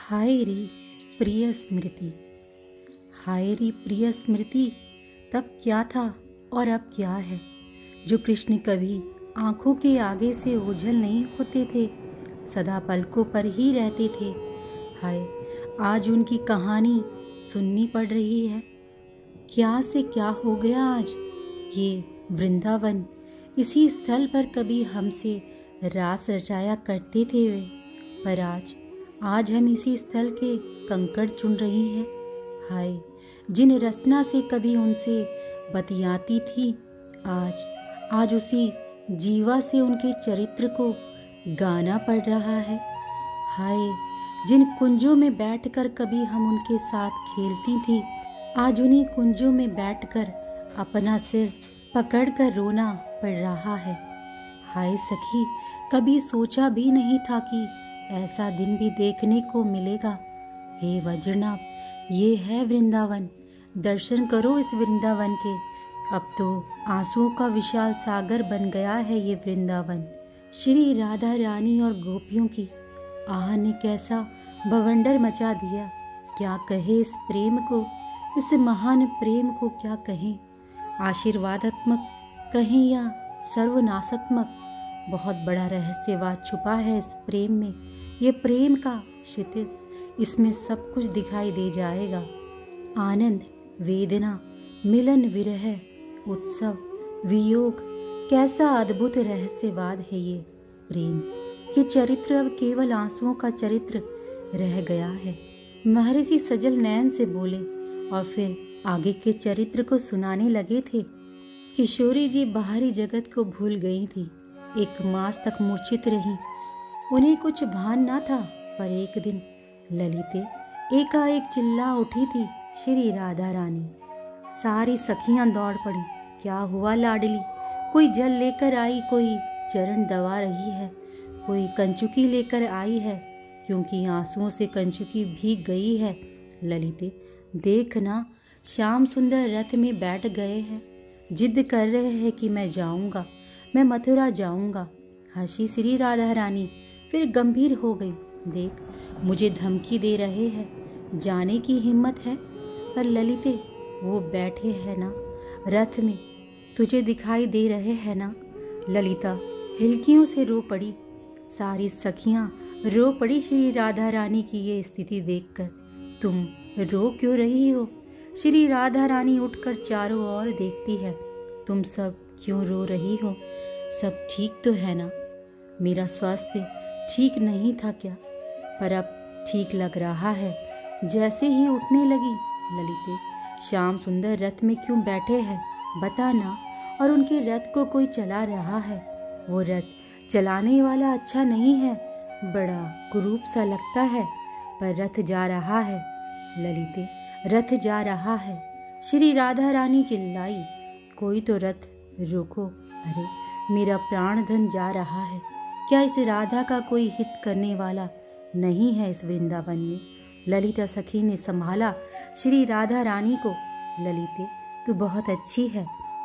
हाय रे प्रिय स्मृति। हाय रे प्रिय स्मृति, तब क्या था और अब क्या है। जो कृष्ण कभी आंखों के आगे से ओझल नहीं होते थे, सदा पलकों पर ही रहते थे। हाय, आज उनकी कहानी सुननी पड़ रही है। क्या से क्या हो गया आज। ये वृंदावन, इसी स्थल पर कभी हमसे रास रचाया करते थे वे, पर आज हम इसी स्थल के कंकड़ चुन रही हैं। हाय, जिन रसना से कभी उनसे बतियाती थी, आज उसी जीवा से उनके चरित्र को गाना पड़ रहा है। हाय, जिन कुंजों में बैठकर कभी हम उनके साथ खेलती थी, आज उन्हीं कुंजों में बैठकर अपना सिर पकड़कर रोना पड़ रहा है। हाय सखी, कभी सोचा भी नहीं था कि ऐसा दिन भी देखने को मिलेगा। हे वज्रनाभ, ये है वृंदावन। दर्शन करो इस वृंदावन के। अब तो आंसुओं का विशाल सागर बन गया है ये वृंदावन। श्री राधा रानी और गोपियों की आह ने कैसा बवंडर मचा दिया। क्या कहे इस प्रेम को, इस महान प्रेम को क्या कहें। आशीर्वादात्मक कहें या सर्वनाशात्मक, बहुत बड़ा रहस्यवाद छुपा है इस प्रेम में। ये प्रेम का क्षितिज, इसमें सब कुछ दिखाई दे जाएगा। आनंद, वेदना, मिलन, विरह, उत्सव, वियोग, कैसा अद्भुत रहस्यवाद है ये प्रेम। ये चरित्र अब केवल आंसुओं का चरित्र रह गया है। महर्षि सजल नयन से बोले और फिर आगे के चरित्र को सुनाने लगे थे। किशोरी जी बाहरी जगत को भूल गई थी। एक मास तक मूर्छित रही। उन्हें कुछ भान ना था, पर एक दिन ललिते एकाएक चिल्ला उठी थी, श्री राधा रानी। सारी सखियां दौड़ पड़ी। क्या हुआ लाडली? कोई जल लेकर आई, कोई चरण दबा रही है, कोई कंचुकी लेकर आई है, क्योंकि आंसुओं से कंचुकी भीग गई है। ललिते, देखना, श्याम सुंदर रथ में बैठ गए हैं। जिद कर रहे हैं कि मैं जाऊंगा, मैं मथुरा जाऊंगा। हंसी श्री राधा रानी, फिर गंभीर हो गई। देख, मुझे धमकी दे रहे हैं, जाने की हिम्मत है? पर ललिते, वो बैठे हैं ना रथ में, तुझे दिखाई दे रहे हैं ना। ललिता हिलकियों से रो पड़ी। सारी सखियां रो पड़ी श्री राधा रानी की ये स्थिति देखकर। तुम रो क्यों रही हो? श्री राधा रानी उठकर चारों ओर देखती है। तुम सब क्यों रो रही हो? सब ठीक तो है ना? मेरा स्वास्थ्य ठीक नहीं था क्या? पर अब ठीक लग रहा है। जैसे ही उठने लगी, ललिते, श्याम सुंदर रथ में क्यों बैठे हैं बताना। और उनके रथ को कोई चला रहा है। वो रथ चलाने वाला अच्छा नहीं है, बड़ा कुरूप सा लगता है, पर रथ जा रहा है। ललिते, रथ जा रहा है। श्री राधा रानी चिल्लाई, कोई तो रथ रोको। अरे, मेरा प्राण धन जा रहा है। क्या इस राधा का कोई हित करने वाला नहीं है इस वृंदावन में? ललिता सखी ने संभाला श्री राधा रानी को। ललिते, तू बहुत अच्छी है,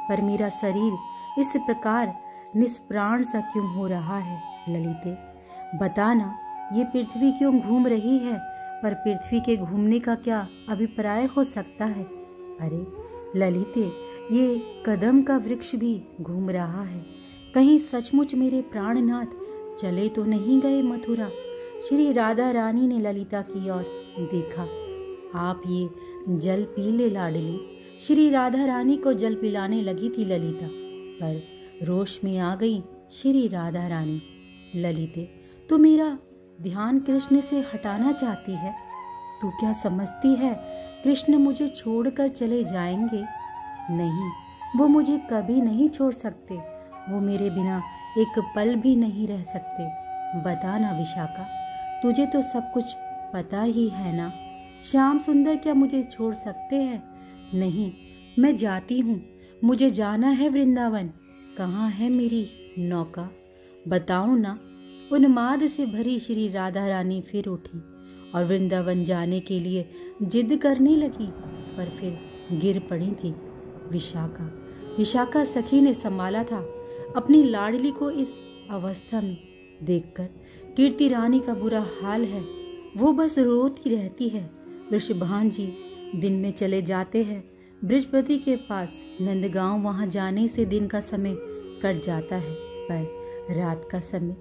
पर मेरा शरीर इस प्रकार निष्प्राण सा क्यों हो रहा है? ललिते, बताना, ये पृथ्वी क्यों घूम रही है, पर पृथ्वी के घूमने का क्या अभिप्राय हो सकता है? अरे ललिते, ये कदम का वृक्ष भी घूम रहा है। कहीं सचमुच मेरे प्राणनाथ चले तो नहीं गए मथुरा? श्री राधा रानी ने ललिता की ओर देखा। आप ये जल पी ले लाडली। श्री राधा रानी को जल पिलाने लगी थी ललिता, पर रोष में आ गई श्री राधा रानी। ललिते, तू मेरा ध्यान कृष्ण से हटाना चाहती है। तू क्या समझती है कृष्ण मुझे छोड़कर चले जाएंगे? नहीं, वो मुझे कभी नहीं छोड़ सकते। वो मेरे बिना एक पल भी नहीं रह सकते। बता ना विशाखा, तुझे तो सब कुछ पता ही है ना। श्याम सुंदर क्या मुझे छोड़ सकते हैं? नहीं, मैं जाती हूँ। मुझे जाना है वृंदावन। कहाँ है मेरी नौका? बताओ ना। उन्माद से भरी श्री राधा रानी फिर उठी और वृंदावन जाने के लिए जिद करने लगी, पर फिर गिर पड़ी थी। विशाखा सखी ने संभाला था अपनी लाडली को इस अवस्था में देखकर। कीर्ति रानी का बुरा हाल है। वो बस रोती रहती है। वृषभान जी दिन में चले जाते हैं बृहस्पति के पास नंदगांव। वहां जाने से दिन का समय कट जाता है, पर रात का समय,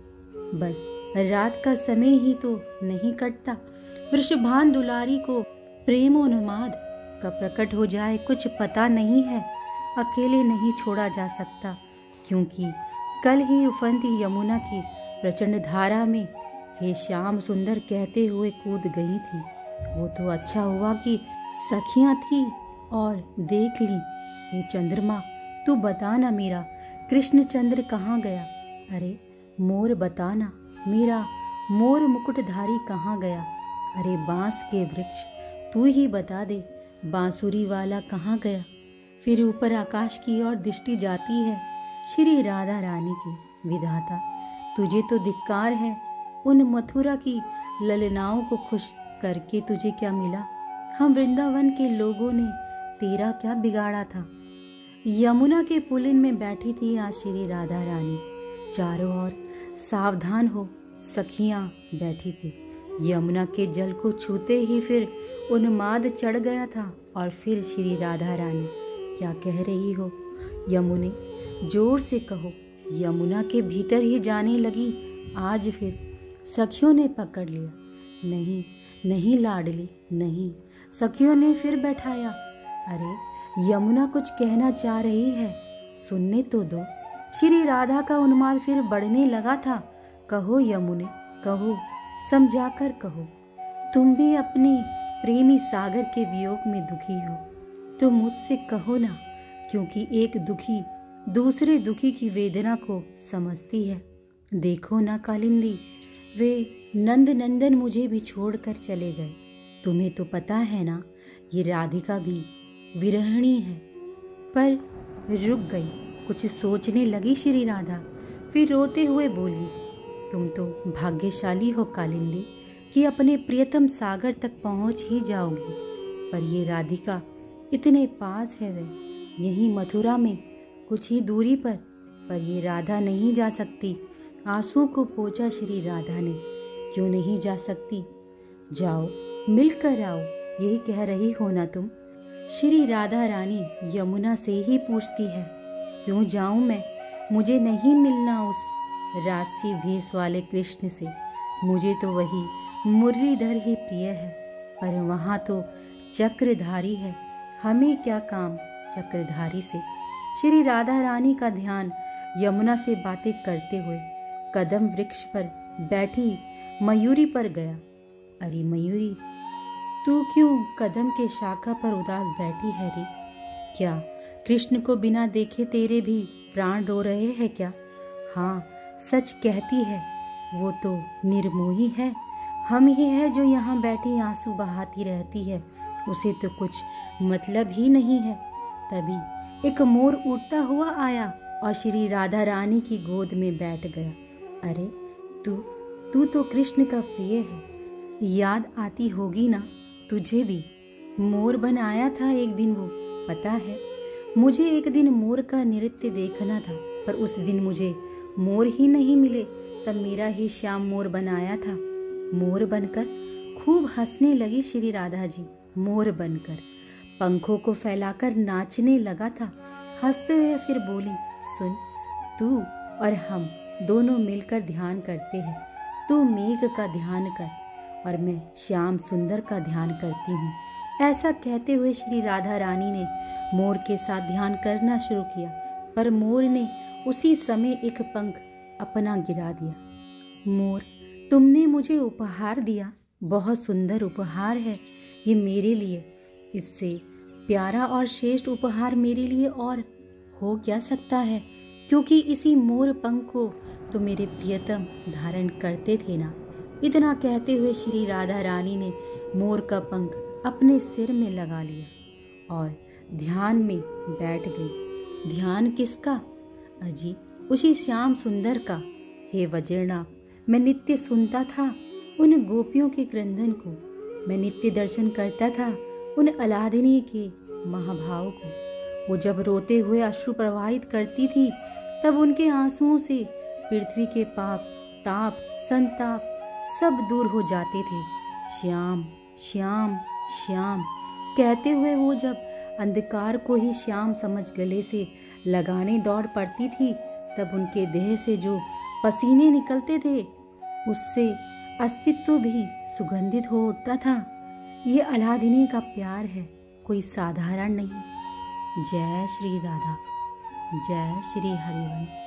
बस रात का समय ही तो नहीं कटता। वृषभान दुलारी को प्रेमोन्माद का प्रकट हो जाए कुछ पता नहीं है। अकेले नहीं छोड़ा जा सकता, क्योंकि कल ही उफनती यमुना की प्रचंड धारा में हे श्याम सुंदर कहते हुए कूद गई थी। वो तो अच्छा हुआ कि सखियां थी और देख ली। हे चंद्रमा, तू बताना मेरा कृष्णचंद्र कहाँ गया? अरे मोर बताना मेरा मोर मुकुटधारी कहाँ गया? अरे बांस के वृक्ष तू ही बता दे बांसुरी वाला कहाँ गया? फिर ऊपर आकाश की ओर दृष्टि जाती है श्री राधा रानी की। विधाता तुझे तो धिक्कार है, उन मथुरा की ललनाओं को खुश करके तुझे क्या मिला? हम वृंदावन के लोगों ने तेरा क्या बिगाड़ा था? यमुना के पुलिन में बैठी थी आज श्री राधा रानी। चारों ओर सावधान हो सखियां बैठी थी। यमुना के जल को छूते ही फिर उन्माद चढ़ गया था। और फिर श्री राधा रानी क्या कह रही हो? यमुने जोर से कहो। यमुना के भीतर ही जाने लगी आज फिर। सखियों ने पकड़ लिया। नहीं नहीं लाडली नहीं। सखियों ने फिर बैठाया। अरे यमुना कुछ कहना चाह रही है, सुनने तो दो। श्री राधा का उन्माद फिर बढ़ने लगा था। कहो यमुने कहो, समझाकर कहो। तुम भी अपने प्रेमी सागर के वियोग में दुखी हो तो मुझसे कहो ना, क्योंकि एक दुखी दूसरे दुखी की वेदना को समझती है। देखो ना कालिंदी, वे नंद नंदन मुझे भी छोड़कर चले गए। तुम्हें तो पता है ना, ये राधिका भी विरहिणी है। पर रुक गई, कुछ सोचने लगी श्री राधा, फिर रोते हुए बोली, तुम तो भाग्यशाली हो कालिंदी कि अपने प्रियतम सागर तक पहुंच ही जाओगी। पर ये राधिका इतने पास है, वह यहीं मथुरा में कुछ ही दूरी पर ये राधा नहीं जा सकती। आंसुओं को पोंछा श्री राधा ने। क्यों नहीं जा सकती? जाओ मिलकर आओ, यही कह रही हो ना तुम? श्री राधा रानी यमुना से ही पूछती है। क्यों जाऊं मैं? मुझे नहीं मिलना उस राजसी भेष वाले कृष्ण से। मुझे तो वही मुरलीधर ही प्रिय है। पर वहाँ तो चक्रधारी है, हमें क्या काम चक्रधारी से। श्री राधा रानी का ध्यान यमुना से बातें करते हुए कदम वृक्ष पर बैठी मयूरी पर गया। अरे मयूरी, तू क्यों कदम के शाखा पर उदास बैठी है रे? क्या कृष्ण को बिना देखे तेरे भी प्राण रो रहे हैं क्या? हाँ सच कहती है, वो तो निर्मोही है। हम ही है जो यहाँ बैठी आंसू बहाती रहती है, उसे तो कुछ मतलब ही नहीं है। तभी एक मोर उड़ता हुआ आया और श्री राधा रानी की गोद में बैठ गया। अरे तू तो कृष्ण का प्रिय है, याद आती होगी ना तुझे भी? मोर बन आया था एक दिन वो, पता है? मुझे एक दिन मोर का नृत्य देखना था, पर उस दिन मुझे मोर ही नहीं मिले। तब मेरा ही श्याम मोर बनाया था। मोर बनकर खूब हंसने लगी श्री राधा जी। मोर बनकर पंखों को फैलाकर नाचने लगा था। हंसते हुए फिर बोली, सुन, तू और हम दोनों मिलकर ध्यान करते हैं। तू मेघ का ध्यान कर और मैं श्याम सुंदर का ध्यान करती हूँ। ऐसा कहते हुए श्री राधा रानी ने मोर के साथ ध्यान करना शुरू किया, पर मोर ने उसी समय एक पंख अपना गिरा दिया। मोर, तुमने मुझे उपहार दिया, बहुत सुंदर उपहार है ये मेरे लिए। इससे प्यारा और श्रेष्ठ उपहार मेरे लिए और हो क्या सकता है, क्योंकि इसी मोर पंख को तो मेरे प्रियतम धारण करते थे ना। इतना कहते हुए श्री राधा रानी ने मोर का पंख अपने सिर में लगा लिया और ध्यान में बैठ गई। ध्यान किसका? अजी उसी श्याम सुंदर का। हे वज्रनाभ, मैं नित्य सुनता था उन गोपियों के क्रंदन को, मैं नित्य दर्शन करता था उन अलादिनी के महाभाव को। वो जब रोते हुए अश्रु प्रवाहित करती थी, तब उनके आंसुओं से पृथ्वी के पाप, ताप, संताप सब दूर हो जाते थे। श्याम श्याम श्याम कहते हुए वो जब अंधकार को ही श्याम समझ गले से लगाने दौड़ पड़ती थी, तब उनके देह से जो पसीने निकलते थे उससे अस्तित्व भी सुगंधित हो उठता था। ये अलादीनी का प्यार है, कोई साधारण नहीं। जय श्री राधा, जय श्री हरिवंश।